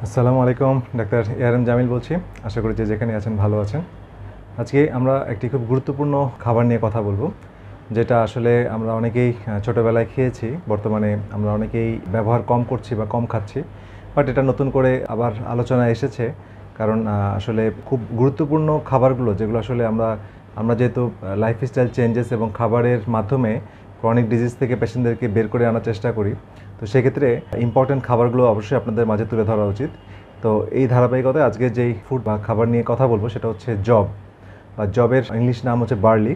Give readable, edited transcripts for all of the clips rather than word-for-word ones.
আসসালামু আলাইকুম, doctor ARM Jamil বলছি। আশা করি যে যেখানে আছেন ভালো আছেন। আজকে আমরা একটি খুব গুরুত্বপূর্ণ খাবার নিয়ে কথা বলবো, যেটা আসলে আমরা অনেকেই ছোটোবেলায় খেয়েছি, বর্তমানে আমরা অনেকেই ব্যবহার কম করছি বা কম খাচ্ছি। বাট এটা নতুন করে আবার আলোচনায় এসেছে, কারণ আসলে খুব গুরুত্বপূর্ণ খাবারগুলো যেগুলো আসলে আমরা যেহেতু লাইফস্টাইল চেঞ্জেস এবং খাবারের মাধ্যমে ক্রনিক ডিজিজ থেকে পেশেন্টদেরকে বের করে আনার চেষ্টা করি। তো সেক্ষেত্রে ইম্পর্ট্যান্ট খাবারগুলো অবশ্যই আপনাদের মাঝে তুলে ধরা উচিত। তো এই ধারাবাহিকতায় আজকে যেই ফুড বা খাবার নিয়ে কথা বলবো সেটা হচ্ছে জব, বা জবের ইংলিশ নাম হচ্ছে বার্লি।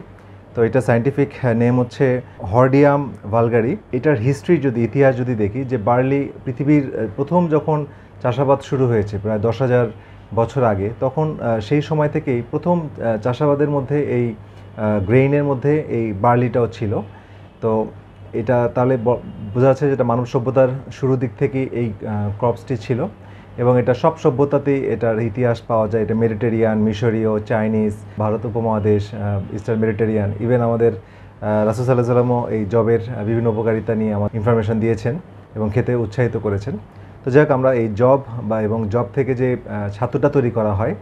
তো এটা সায়েন্টিফিক নেম হচ্ছে হর্ডিয়াম ভালগারি। এটার হিস্ট্রি ইতিহাস যদি দেখি, যে বার্লি পৃথিবীর প্রথম যখন চাষাবাদ শুরু হয়েছে প্রায় 10,000 বছর আগে, তখন সেই সময় থেকেই প্রথম চাষাবাদের মধ্যে এই গ্রেইনের মধ্যে এই বার্লিটাও ছিল। তো এটা তাহলে বোঝা যাচ্ছে যেটা মানব সভ্যতার শুরুর দিক থেকেই এই ক্রপসটি ছিল, এবং এটা সব সভ্যতাতেই এটার ইতিহাস পাওয়া যায়। এটা মেডিটেরিয়ান, মিশরীয়, চাইনিজ, ভারত উপমহাদেশ, ইস্টার্ন মেডিটেরিয়ান, ইভেন আমাদের রাসূল সাল্লাল্লাহু আলাইহি ওয়াসাল্লামও এই জবের বিভিন্ন উপকারিতা নিয়ে আমার ইনফরমেশন দিয়েছেন এবং খেতে উৎসাহিত করেছেন। তো যাই হোক, আমরা এই জব এবং জব থেকে যে ছাতুটা তৈরি করা হয়,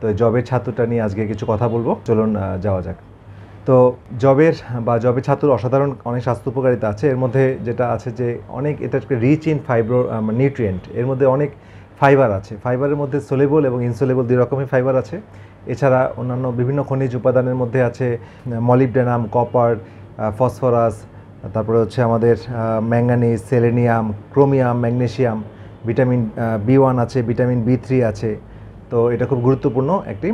তো জবের ছাতুটা নিয়ে আজকে কিছু কথা বলবো। চলুন যাওয়া যাক। তো জবের ছাতুর অসাধারণ অনেক স্বাস্থ্য উপকারিতা আছে। এর মধ্যে যেটা আছে যে অনেক এটা রিচ ইন নিউট্রিয়েন্ট। এর মধ্যে অনেক ফাইবার আছে। ফাইবারের মধ্যে সোলেবল এবং ইনসোলেবল দুই রকমের ফাইবার আছে। এছাড়া অন্যান্য বিভিন্ন খনিজ উপাদানের মধ্যে আছে মলিবডেনাম, কপার, ফসফরাস, তারপরে হচ্ছে আমাদের manganese, selenium, chromium, magnesium, vitamin B1 আছে, ভিটামিন B3 আছে। তো এটা খুব গুরুত্বপূর্ণ একটি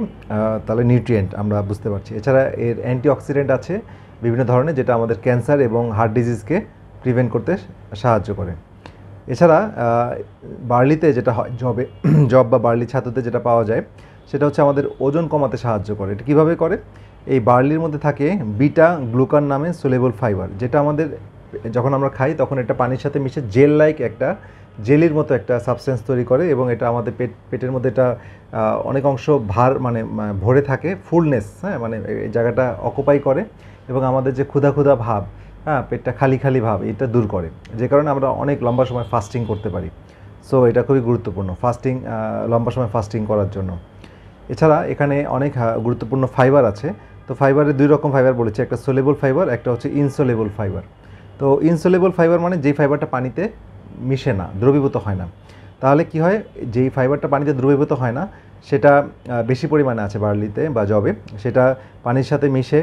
তাহলে নিউট্রিয়েন্ট আমরা বুঝতে পারছি। এছাড়া এর অ্যান্টিঅক্সিডেন্ট আছে বিভিন্ন ধরনের, যেটা আমাদের ক্যান্সার এবং হার্ট ডিজিজকে প্রিভেন্ট করতে সাহায্য করে। এছাড়া বার্লিতে যেটা হয়, জব বা বার্লি ছাতুতে যেটা পাওয়া যায় সেটা হচ্ছে আমাদের ওজন কমাতে সাহায্য করে। এটা কীভাবে করে? এই বার্লির মধ্যে থাকে বিটা গ্লুকান নামে সোলেবল ফাইবার, যেটা আমাদের যখন আমরা খাই তখন এটা পানির সাথে মিশে জেল লাইক একটা জেলির মতো একটা সাবস্টেন্স তৈরি করে, এবং এটা আমাদের পেটের মধ্যে এটা অনেক অংশ ভরে থাকে, ফুলনেস, হ্যাঁ, মানে এই জায়গাটা অকুপাই করে, এবং আমাদের যে ক্ষুধা ক্ষুধা ভাব, হ্যাঁ, পেটটা খালি খালি ভাব, এটা দূর করে, যে কারণে আমরা অনেক লম্বা সময় ফাস্টিং করতে পারি। সো এটা খুবই গুরুত্বপূর্ণ লম্বা সময় ফাস্টিং করার জন্য। এছাড়া এখানে অনেক গুরুত্বপূর্ণ ফাইবার আছে। তো ফাইবারের দুই রকম ফাইবার বলেছে, একটা সোলেবল ফাইবার, একটা হচ্ছে ইনসোলেবল ফাইবার। তো ইনসোলেবল ফাইবার মানে যেই ফাইবারটা পানিতে মিশে না, দ্রবীভূত হয় না। তাহলে কি হয়? যেই ফাইবারটা পানিতে দ্রবীভূত হয় না, সেটা বেশি পরিমাণে আছে বার্লিতে বা জবে, সেটা পানির সাথে মিশে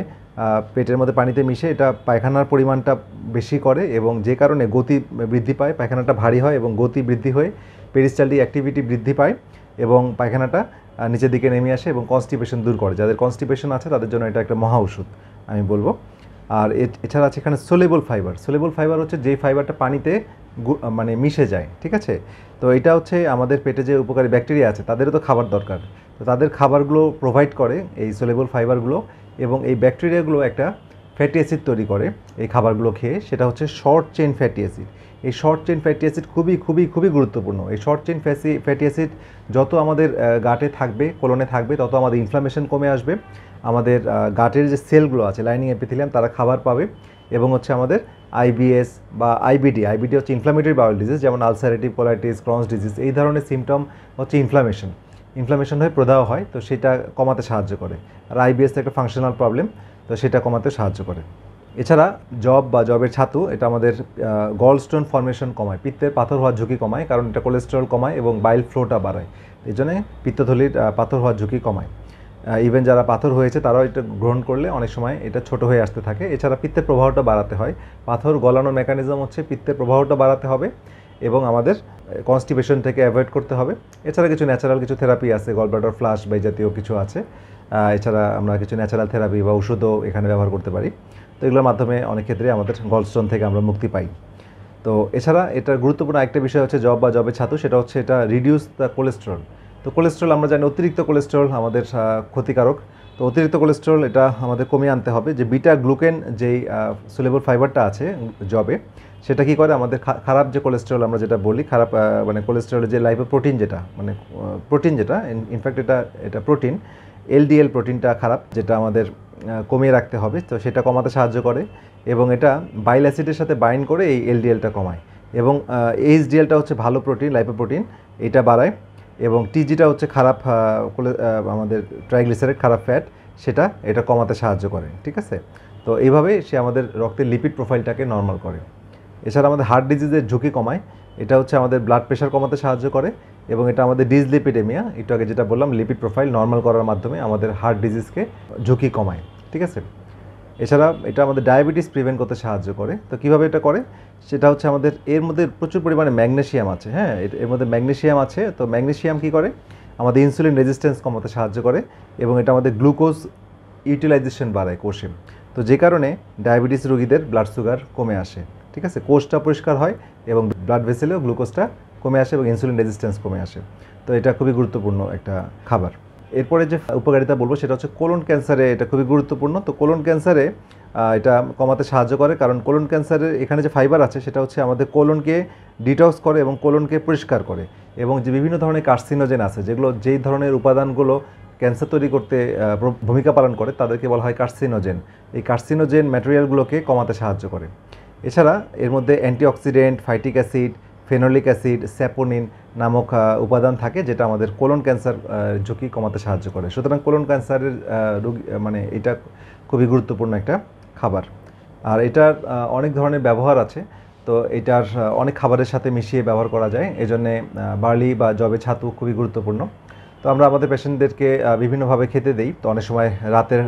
পেটের মধ্যে পানিতে মিশে এটা পায়খানার পরিমাণটা বেশি করে, এবং যে কারণে গতি বৃদ্ধি পায়, পায়খানাটা ভারী হয় এবং গতি বৃদ্ধি হয়ে পেরিস্টালটিক অ্যাক্টিভিটি বৃদ্ধি পায়, এবং পায়খানাটা নিচের দিকে নেমে আসে এবং কনস্টিপেশন দূর করে। যাদের কনস্টিপেশন আছে তাদের জন্য এটা একটা মহা ওষুধ আমি বলবো। আর এছাড়া আছে এখানে সোলেবল ফাইবার। সোলেবল ফাইবার হচ্ছে যেই ফাইবারটা পানিতে মানে মিশে যায়, ঠিক আছে? তো এটা হচ্ছে আমাদের পেটে যে উপকারী ব্যাকটেরিয়া আছে তাদেরও তো খাবার দরকার। তো তাদের খাবারগুলো প্রোভাইড করে এই সোলেবল ফাইবারগুলো, এবং এই ব্যাকটেরিয়াগুলো একটা ফ্যাটি অ্যাসিড তৈরি করে এই খাবারগুলো খেয়ে, সেটা হচ্ছে শর্ট চেইন ফ্যাটি অ্যাসিড। এই শর্ট চেইন ফ্যাটি অ্যাসিড খুবই খুবই খুবই গুরুত্বপূর্ণ। এই শর্ট চেইন ফ্যাটি অ্যাসিড যত আমাদের গাটে থাকবে, কোলনে থাকবে, তত আমাদের ইনফ্লামেশন কমে আসবে। আমাদের গাটের যে সেলগুলো আছে, লাইনিং এপিথেলিয়াম, তারা খাবার পাবে, এবং হচ্ছে আমাদের আইবিএস বা আইবিডি হচ্ছে ইনফ্লামেটরি বাউল ডিজিজ, যেমন আলসারেটিভ কোলাইটিস, ক্রনস ডিজিজ, এই ধরনের সিমটম হচ্ছে ইনফ্লামেশন হয়ে প্রদাহ হয়, তো সেটা কমাতে সাহায্য করে। আর আইবিএস একটা ফাংশনাল প্রবলেম, তো সেটা কমাতে সাহায্য করে। এছাড়া জবের ছাতু এটা আমাদের গলস্টোন ফর্মেশন কমায়, পিত্তের পাথর হওয়ার ঝুঁকি কমায়, কারণ এটা কোলেস্টেরল কমায় এবং বাইল ফ্লোটা বাড়ায়। এই জন্যে পিত্তথলির পাথর হওয়ার ঝুঁকি কমায়। ইভেন যারা পাথর হয়েছে তারাও এটা গ্রহণ করলে অনেক সময় এটা ছোট হয়ে আসতে থাকে। এছাড়া পিত্তের প্রবাহটা বাড়াতে হয়। পাথর গলানোর মেকানিজম হচ্ছে পিত্তের প্রবাহটা বাড়াতে হবে, এবং আমাদের কনস্টিপেশন থেকে অ্যাভয়েড করতে হবে। এছাড়া কিছু ন্যাচারাল কিছু থেরাপি আছে, গলব্লাডার ফ্লাশ বা এই জাতীয় কিছু আছে। এছাড়া আমরা কিছু ন্যাচারাল থেরাপি বা ওষুধও এখানে ব্যবহার করতে পারি। তো এগুলোর মাধ্যমে অনেক ক্ষেত্রে আমাদের গলস্টোন থেকে আমরা মুক্তি পাই। তো এছাড়া এটার গুরুত্বপূর্ণ একটা বিষয় হচ্ছে জবের ছাতু, সেটা হচ্ছে এটা রিডিউস দ্য কোলেস্টেরল। তো কোলেস্টেরল আমরা জানি অতিরিক্ত কোলেস্টেরল আমাদের ক্ষতিকারক। তো অতিরিক্ত কোলেস্টেরল এটা আমাদের কমিয়ে আনতে হবে। যে বিটা গ্লুকেন যেই সোলেবল ফাইবারটা আছে জবে, সেটা কি করে? আমাদের খারাপ যে কোলেস্টেরল আমরা যেটা বলি, খারাপ মানে কোলেস্টেরলের যে লাইপোপ্রোটিন, যেটা মানে প্রোটিন, যেটা ইনফ্যাক্ট এটা প্রোটিন, এলডিএল প্রোটিনটা খারাপ, যেটা আমাদের কমিয়ে রাখতে হবে। তো সেটা কমাতে সাহায্য করে, এবং এটা বাইল অ্যাসিডের সাথে বাইন্ড করে এই এলডিএলটা কমায়, এবং এইচডিএলটা হচ্ছে ভালো প্রোটিন, লাইপোপ্রোটিন, এটা বাড়ায়। এবং টিজিটা হচ্ছে খারাপ আমাদের ট্রাইগ্লিসারাইড খারাপ ফ্যাট, এটা কমাতে সাহায্য করে। ঠিক আছে, তো এইভাবে সে আমাদের রক্তের লিপিড প্রোফাইলটাকে নর্মাল করে। এছাড়া আমাদের হার্ট ডিজিজের ঝুঁকি কমায়, এটা হচ্ছে আমাদের ব্লাড প্রেশার কমাতে সাহায্য করে এবং এটা আমাদের ডিসলিপিডেমিয়া, একটু আগে যেটা বললাম লিপিড প্রোফাইল নর্মাল করার মাধ্যমে আমাদের হার্ট ডিজিজকে ঝুঁকি কমায়। ঠিক আছে, এছাড়া এটা আমাদের ডায়াবেটিস প্রিভেন্ট করতে সাহায্য করে। তো কীভাবে এটা করে, সেটা হচ্ছে আমাদের এর মধ্যে প্রচুর পরিমাণে ম্যাগনেসিয়াম আছে। হ্যাঁ, এর মধ্যে ম্যাগনেসিয়াম আছে। তো ম্যাগনেসিয়াম কী করে, আমাদের ইনসুলিন রেজিস্ট্যান্স কমাতে সাহায্য করে এবং এটা আমাদের গ্লুকোজ ইউটিলাইজেশন বাড়ায় কোষে। তো যে কারণে ডায়াবেটিস রোগীদের ব্লাড সুগার কমে আসে। ঠিক আছে, কোষটা পরিষ্কার হয় এবং ব্লাড ভেসেলেও গ্লুকোজটা কমে আসে এবং ইনসুলিন রেজিস্ট্যান্স কমে আসে। তো এটা খুবই গুরুত্বপূর্ণ একটা খাবার। এরপরে যে উপকারিতা বলবো সেটা হচ্ছে কোলন ক্যান্সারে এটা খুবই গুরুত্বপূর্ণ। তো কোলন ক্যান্সারে এটা কমাতে সাহায্য করে, কারণ কোলন ক্যান্সারের এখানে যে ফাইবার আছে সেটা হচ্ছে আমাদের কোলনকে ডিটক্স করে এবং কোলনকে পরিষ্কার করে, এবং যে বিভিন্ন ধরনের কার্সিনোজেন আছে যেগুলো যেই ধরনের উপাদানগুলো ক্যান্সার তৈরি করতে ভূমিকা পালন করে তাদেরকে বলা হয় কার্সিনোজেন। এই কার্সিনোজেন ম্যাটেরিয়ালগুলোকে কমাতে সাহায্য করে। এছাড়া এর মধ্যে antioxidant, ফাইটিক acid, phenolic acid, saponin নামক উপাদান থাকে যেটা আমাদের কোলন ক্যান্সার ঝুঁকি কমাতে সাহায্য করে। সুতরাং কোলন ক্যান্সারের রোগী এটা খুবই গুরুত্বপূর্ণ একটা খাবার। আর এটার অনেক ধরনের ব্যবহার আছে। তো এটার অনেক খাবারের সাথে মিশিয়ে ব্যবহার করা যায়, এজন্যে বার্লি বা যবে ছাতু খুবই গুরুত্বপূর্ণ। তো আমরা আমাদের পেশেন্টদেরকে বিভিন্নভাবে খেতে দেই। তো অনেক সময় রাতের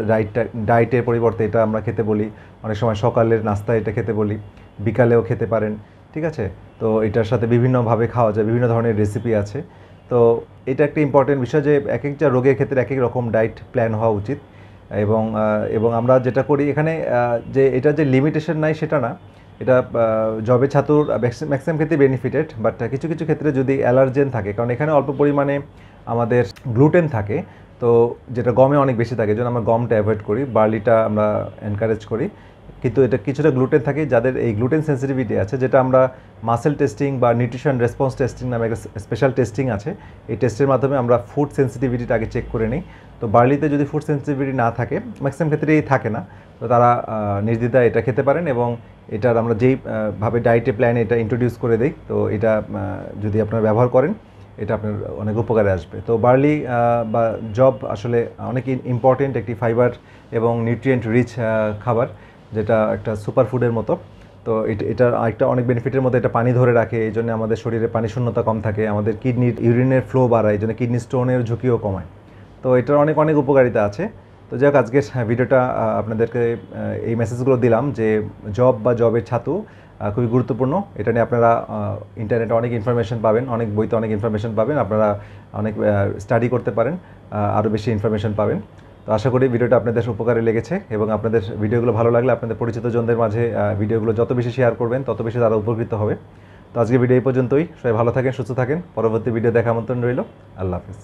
ডায়েটের পরিবর্তে এটা আমরা খেতে বলি, অনেক সময় সকালের নাস্তায় এটা খেতে বলি, বিকালেও খেতে পারেন। ঠিক আছে, তো এটার সাথে বিভিন্নভাবে খাওয়া যায়, বিভিন্ন ধরনের রেসিপি আছে। তো এটা একটা ইম্পর্টেন্ট বিষয় যে এক একটা রোগের ক্ষেত্রে এক এক রকম ডায়েট প্ল্যান হওয়া উচিত। এবং আমরা যেটা করি এখানে যে এটা যে লিমিটেশন নাই সেটা না, এটা যবে ছাতুর ম্যাক্সিমাম ক্ষেত্রে বেনিফিটেড, বাট কিছু কিছু ক্ষেত্রে যদি অ্যালার্জেন থাকে, কারণ এখানে অল্প পরিমাণে আমাদের গ্লুটেন থাকে, তো যেটা গমে অনেক বেশি থাকে, যেন আমরা গমটা অ্যাভয়েড করি, বার্লিটা আমরা এনকারেজ করি। কিন্তু এটা কিছুটা গ্লুটেন থাকে, যাদের এই গ্লুটেন সেন্সিটিভিটি আছে, যেটা আমরা মাসেল টেস্টিং বা নিউট্রিশন রেসপন্স টেস্টিং নামে একটা স্পেশাল টেস্টিং আছে, এই টেস্টের মাধ্যমে আমরা ফুড সেন্সিটিভিটিটা আগে চেক করে নিই। তো বার্লিতে যদি ফুড সেন্সিটিভিটি না থাকে, ম্যাক্সিমাম ক্ষেত্রেই থাকে না, তো তারা নির্দ্বিধায় এটা খেতে পারেন এবং এটার আমরা যেইভাবে ডায়েটে প্ল্যানে এটা ইন্ট্রোডিউস করে দিই, তো এটা যদি আপনারা ব্যবহার করেন এটা আপনার অনেক উপকারে আসবে। তো বার্লি বা জব আসলে অনেক ইম্পর্টেন্ট একটি ফাইবার এবং নিউট্রিয়েন্ট রিচ খাবার, যেটা একটা সুপার ফুডের মতো। তো এটা আরেকটা অনেক বেনিফিটের মধ্যে এটা পানি ধরে রাখে, এই জন্য আমাদের শরীরে পানি শূন্যতা কম থাকে, আমাদের কিডনির ইউরিনের ফ্লো বাড়ায়, এই জন্য কিডনি স্টোনের ঝুঁকিও কমায়। তো এটার অনেক অনেক উপকারিতা আছে। তো যাই হোক, আজকের ভিডিওটা আপনাদেরকে এই মেসেজগুলো দিলাম যে জব বা জবের ছাতু খুবই গুরুত্বপূর্ণ। এটা নিয়ে আপনারা ইন্টারনেটে অনেক ইনফরমেশন পাবেন, অনেক বইতে অনেক ইনফরমেশন পাবেন, আপনারা অনেক স্টাডি করতে পারেন, আরও বেশি ইনফরমেশন পাবেন। তো আশা করি ভিডিওটা আপনাদের উপকারে লেগেছে এবং আপনাদের ভিডিওগুলো ভালো লাগলে আপনাদের পরিচিত জনদের মাঝে ভিডিওগুলো যত বেশি শেয়ার করবেন তত বেশি তারা উপকৃত হবে। তো আজকে ভিডিও এই পর্যন্তই। সবাই ভালো থাকেন, সুস্থ থাকেন। পরবর্তী ভিডিও দেখা আমন্ত্রণ রইল। আল্লাহ হাফিজ।